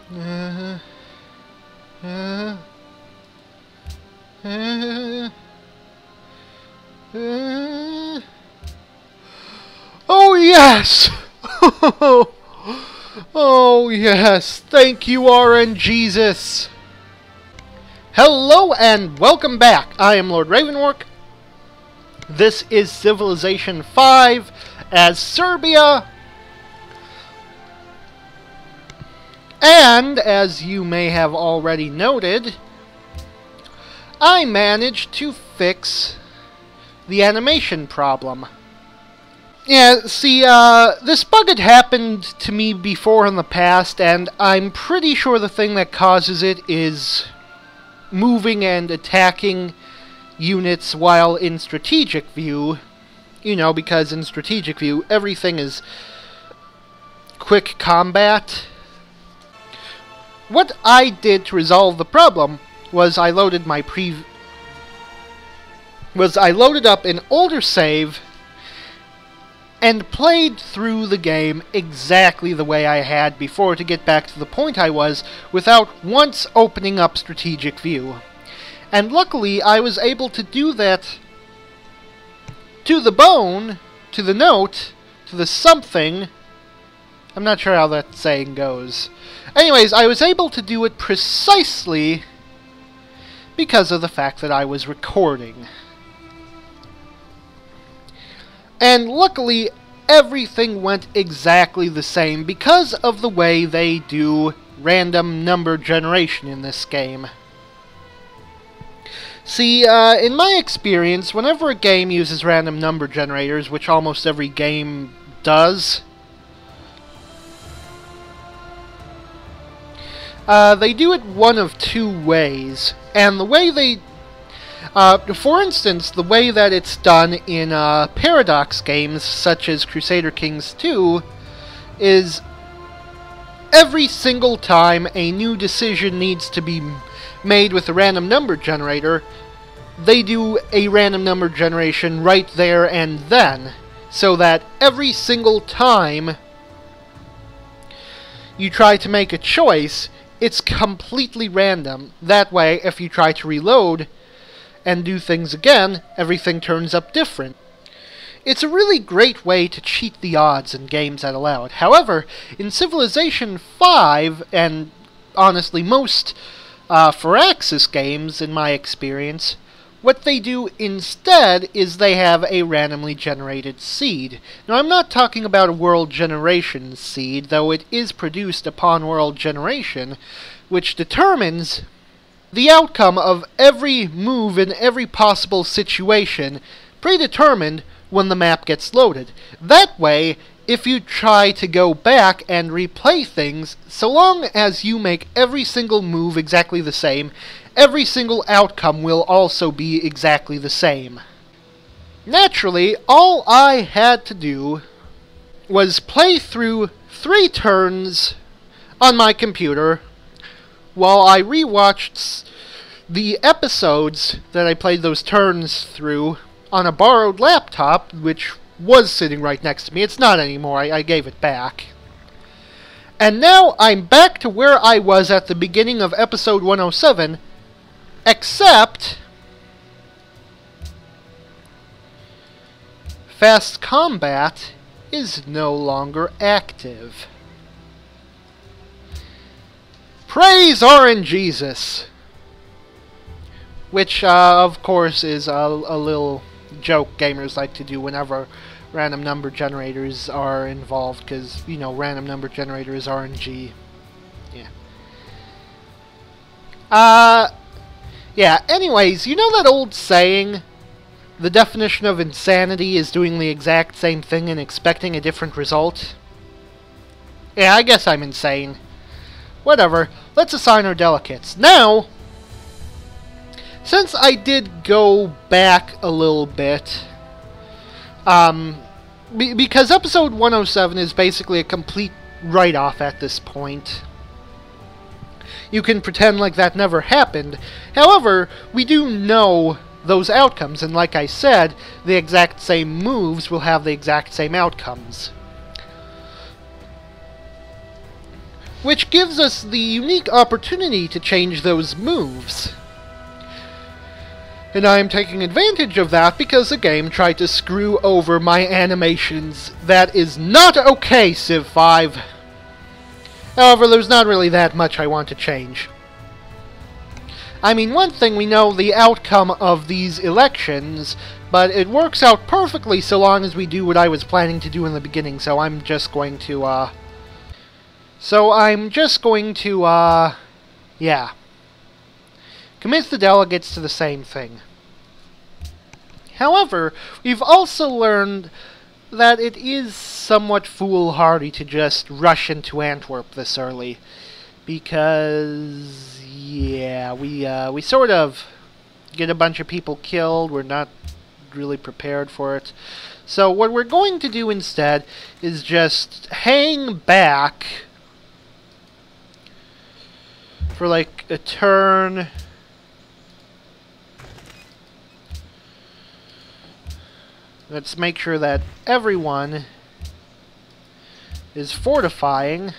Uh, uh, uh, oh yes! Oh yes! Thank you, RNGesus! Hello and welcome back! I am Lord Revonworc. This is Civilization 5 as Serbia. And, as you may have already noted, I managed to fix the animation problem. Yeah, see, this bug had happened to me before in the past, and I'm pretty sure the thing that causes it is moving and attacking units while in strategic view. You know, because in strategic view, everything is quick combat. What I did to resolve the problem was I loaded up an older save and played through the game exactly the way I had before to get back to the point I was without once opening up strategic view. And luckily I was able to do that to the bone, to the note, to the something. I'm not sure how that saying goes. Anyways, I was able to do it precisely because of the fact that I was recording. And luckily, everything went exactly the same because of the way they do random number generation in this game. See, in my experience, whenever a game uses random number generators, which almost every game does, they do it one of two ways. And the way they... for instance, the way that it's done in Paradox games, such as Crusader Kings 2, is every single time a new decision needs to be made with a random number generator, they do a random number generation right there and then, so that every single time you try to make a choice, it's completely random. That way, if you try to reload and do things again, everything turns up different. It's a really great way to cheat the odds in games that allow it. However, in Civilization 5, and honestly most Firaxis games, in my experience, what they do instead is they have a randomly generated seed. Now, I'm not talking about a world generation seed, though it is produced upon world generation, which determines the outcome of every move in every possible situation, predetermined when the map gets loaded. That way, if you try to go back and replay things, so long as you make every single move exactly the same, every single outcome will also be exactly the same. Naturally, all I had to do was play through 3 turns on my computer while I rewatched the episodes that I played those turns through on a borrowed laptop, which was sitting right next to me. It's not anymore. I gave it back. And now I'm back to where I was at the beginning of episode 107, except fast combat is no longer active. Praise RNGesus! Which, of course, is a little joke gamers like to do whenever random number generators are involved, because, you know, random number generator is RNG. Yeah. Yeah, anyways, you know that old saying, the definition of insanity is doing the exact same thing and expecting a different result? Yeah, I guess I'm insane. Whatever, let's assign our delegates. Now, since I did go back a little bit, because episode 107 is basically a complete write-off at this point, you can pretend like that never happened. However, we do know those outcomes, and like I said, the exact same moves will have the exact same outcomes. which gives us the unique opportunity to change those moves. And I'm taking advantage of that because the game tried to screw over my animations. That is not okay, Civ 5. However, there's not really that much I want to change. I mean, one thing, we know the outcome of these elections, but it works out perfectly so long as we do what I was planning to do in the beginning, so I'm just going to, yeah. Commit the delegates to the same thing. However, we've also learned that it is somewhat foolhardy to just rush into Antwerp this early. Because, yeah, we sort of get a bunch of people killed. We're not really prepared for it. So what we're going to do instead is just hang back for like a turn. Let's make sure that everyone is fortifying.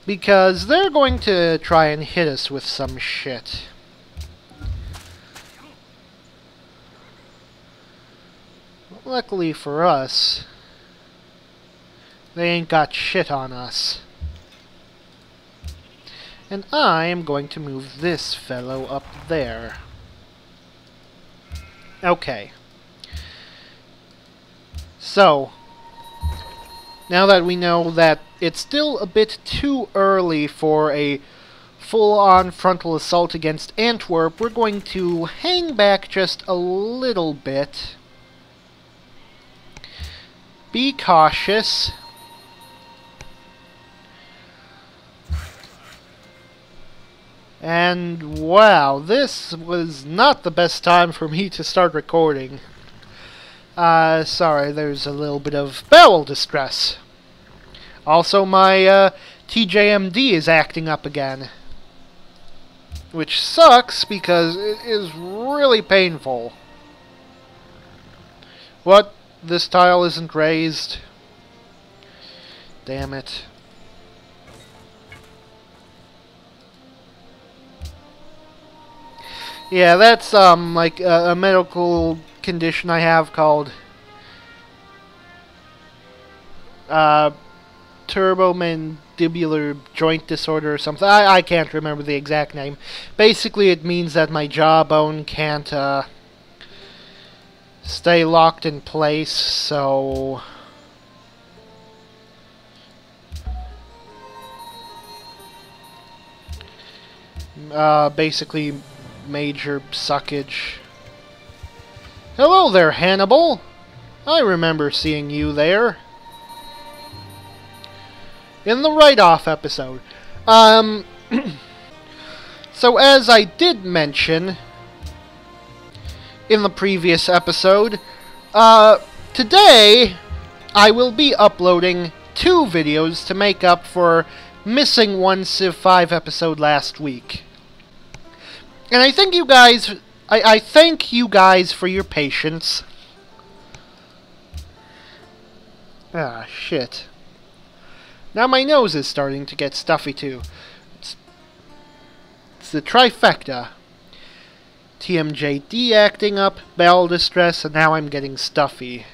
Because they're going to try and hit us with some shit. Luckily for us, they ain't got shit on us. And I am going to move this fellow up there. Okay. So, now that we know that it's still a bit too early for a full-on frontal assault against Antwerp, we're going to hang back just a little bit. Be cautious. And wow, this was not the best time for me to start recording. Sorry, there's a little bit of bowel distress. Also, my TJMD is acting up again. Which sucks because it is really painful. What? This tile isn't raised? Damn it. Yeah, that's, like, a medical condition I have called, turbomandibular joint disorder or something. I can't remember the exact name. Basically, it means that my jawbone can't, stay locked in place, so... basically... major suckage. Hello there, Hannibal! I remember seeing you there. In the write-off episode. So as I did mention in the previous episode, today I will be uploading 2 videos to make up for missing one Civ 5 episode last week. And I thank you guys. I thank you guys for your patience. Ah, shit. Now my nose is starting to get stuffy too. It's the trifecta. TMJD acting up, bowel distress, and now I'm getting stuffy.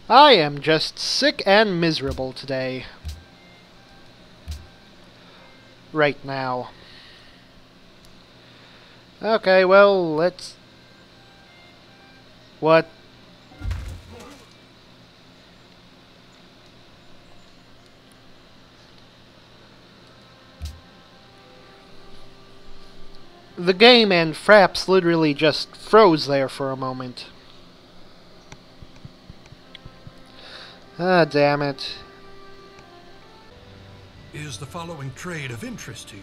I am just sick and miserable today. Right now. Okay, well, let's... What? The game and Fraps literally just froze there for a moment. Ah, damn it. Is the following trade of interest to you?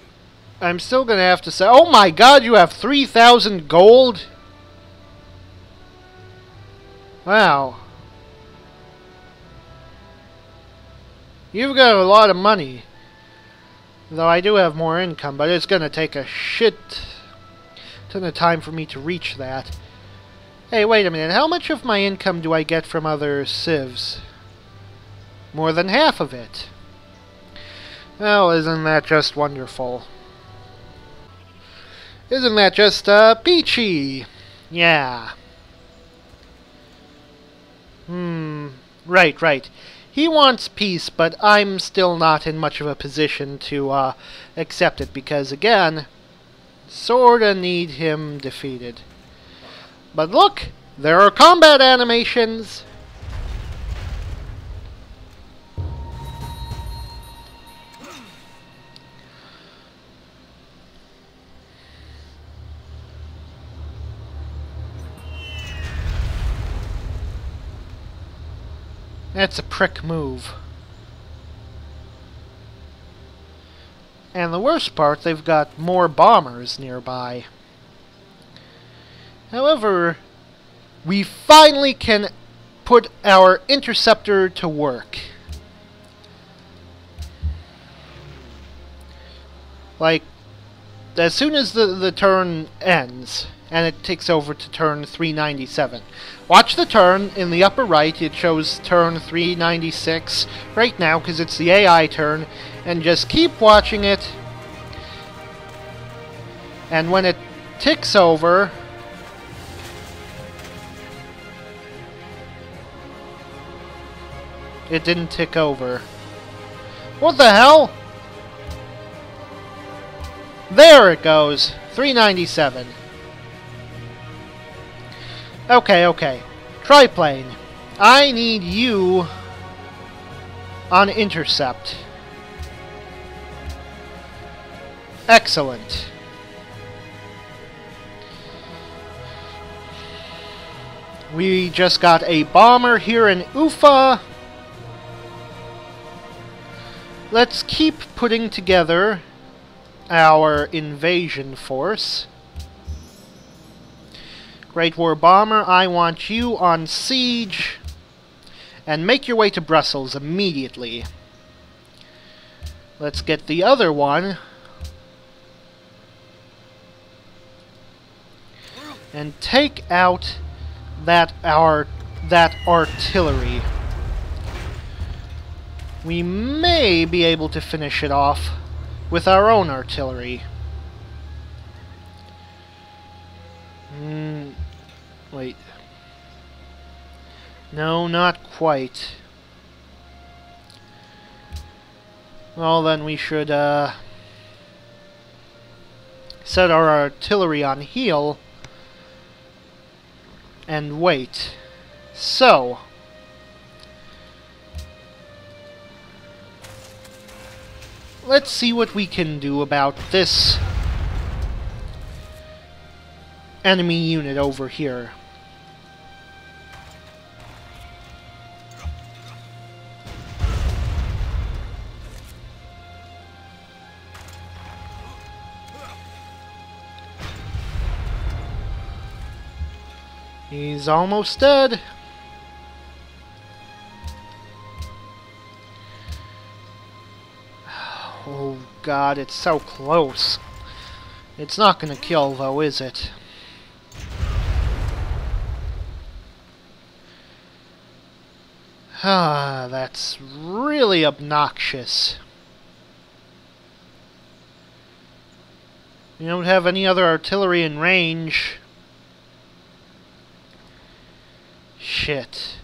I'm still gonna have to say, oh my god, you have 3,000 gold? Wow. You've got a lot of money. Though I do have more income, but it's gonna take a shit ton of time for me to reach that. Hey, wait a minute. How much of my income do I get from other civs? More than half of it. Well, isn't that just wonderful? Isn't that just, peachy? Yeah. Right. He wants peace, but I'm still not in much of a position to, accept it, because, again, sorta need him defeated. But look! There are combat animations! That's a prick move. And the worst part, they've got more bombers nearby. However, we finally can put our interceptor to work. Like, as soon as the turn ends, and it takes over to turn 397. Watch the turn. In the upper right, it shows turn 396 right now, because it's the AI turn, and just keep watching it. And when it ticks over, it didn't tick over. What the hell? There it goes. 397. Okay. Triplane. I need you on intercept. Excellent. We just got a bomber here in Ufa. Let's keep putting together our invasion force. Great War Bomber, I want you on siege. And make your way to Brussels immediately. Let's get the other one. And take out that artillery. We may be able to finish it off with our own artillery. Wait. No, not quite. Well, then we should, set our artillery on heel and wait. So, let's see what we can do about this enemy unit over here. He's almost dead. Oh god, it's so close. It's not gonna kill though, is it? Ah, that's really obnoxious. We don't have any other artillery in range. Shit.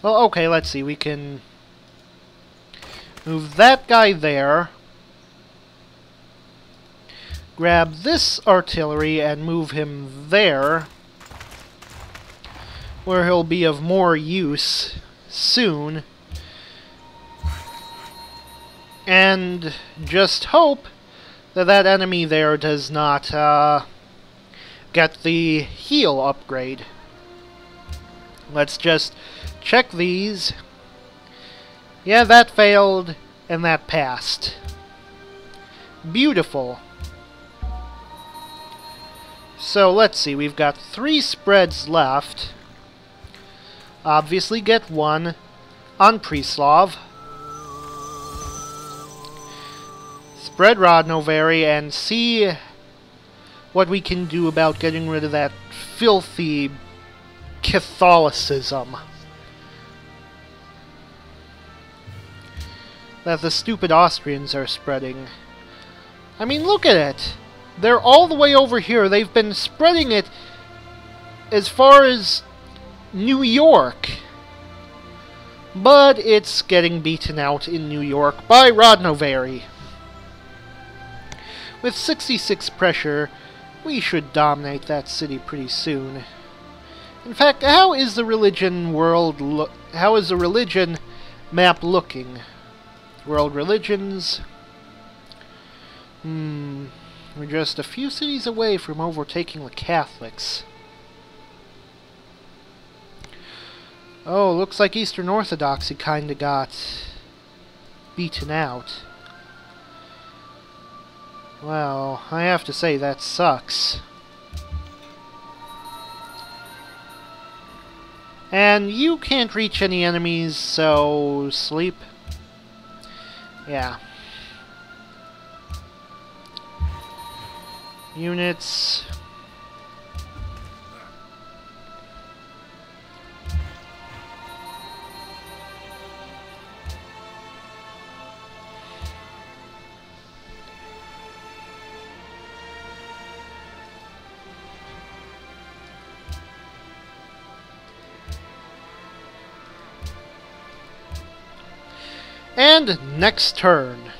Well, okay, let's see. We can move that guy there. Grab this artillery and move him there, where he'll be of more use soon. And just hope that that enemy there does not get the heal upgrade. Let's just check these. Yeah, that failed, and that passed. Beautiful. So, let's see. We've got 3 spreads left. Obviously get one on Preslav. Spread Rodnovary and see what we can do about getting rid of that filthy Catholicism that the stupid Austrians are spreading. I mean, look at it. They're all the way over here. They've been spreading it as far as New York. But it's getting beaten out in New York by Rodnovary. With 66 pressure, we should dominate that city pretty soon. In fact, how is the religion map looking? World religions. We're just a few cities away from overtaking the Catholics. Oh, looks like Eastern Orthodoxy kinda got beaten out. Well, I have to say that sucks. And you can't reach any enemies, so sleep. Yeah. Units. And next turn.